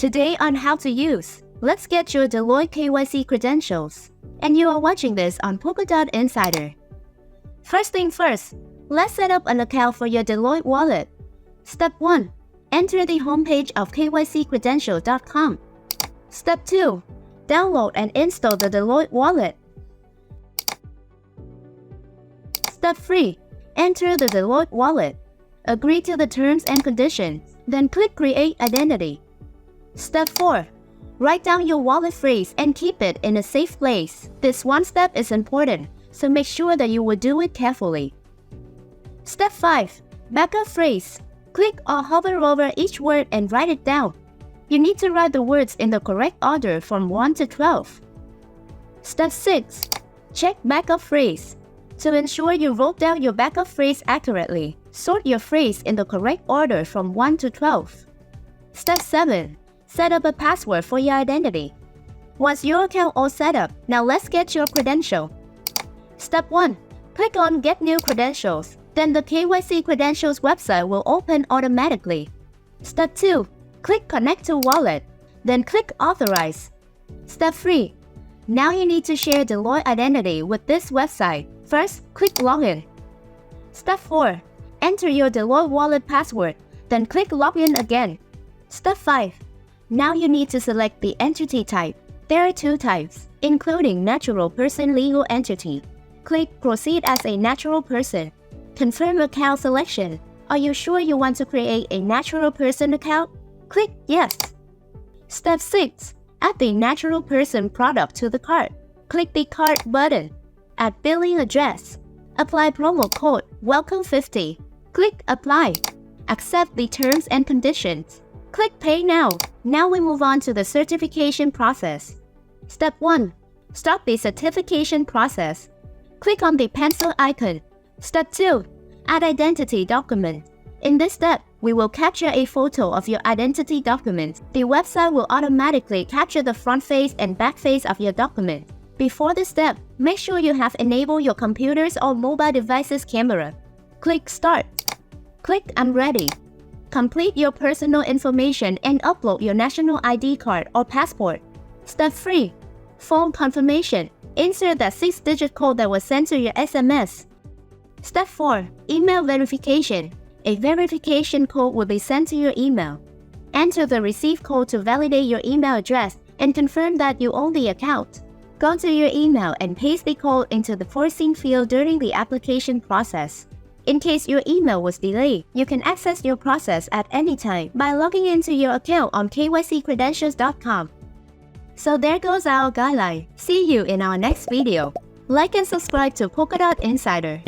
Today on how to use, let's get your Deloitte KYC credentials. And you are watching this on Polkadot Insider. First thing first, let's set up an account for your Deloitte wallet. Step 1. Enter the homepage of kyccredentials.com. Step 2. Download and install the Deloitte wallet. Step 3. Enter the Deloitte wallet. Agree to the terms and conditions, then click Create Identity. Step 4. Write down your wallet phrase and keep it in a safe place. This one step is important, so make sure that you will do it carefully. Step 5. Backup phrase. Click or hover over each word and write it down. You need to write the words in the correct order from 1 to 12. Step 6. Check backup phrase. To ensure you wrote down your backup phrase accurately, sort your phrase in the correct order from 1 to 12. Step 7. Set up a password for your identity. Once your account all set up, now let's get your credential. Step 1. Click on Get New Credentials. Then the KYC Credentials website will open automatically. Step 2. Click Connect to Wallet. Then click Authorize. Step 3. Now you need to share Deloitte identity with this website. First, click Login. Step 4. Enter your Deloitte wallet password. Then click Login again. Step 5. Now you need to select the entity type. There are 2 types, including natural person legal entity. Click Proceed as a natural person. Confirm account selection. Are you sure you want to create a natural person account? Click Yes. Step 6. Add the natural person product to the cart. Click the Cart button. Add billing address. Apply promo code WELCOME50. Click Apply. Accept the terms and conditions. Click Pay Now. Now we move on to the certification process. Step 1. Start the certification process. Click on the pencil icon. Step 2. Add identity document. In this step, we will capture a photo of your identity document. The website will automatically capture the front face and back face of your document. Before this step, make sure you have enabled your computer's or mobile device's camera. Click Start. Click I'm ready. Complete your personal information and upload your national ID card or passport. Step 3. Phone confirmation. Insert that 6-digit code that was sent to your SMS. Step 4. Email verification. A verification code will be sent to your email. Enter the receive code to validate your email address and confirm that you own the account. Go to your email and paste the code into the foreseen field during the application process. In case your email was delayed, you can access your process at any time by logging into your account on kyccredentials.com. So there goes our guideline. See you in our next video. Like and subscribe to Polkadot Insider.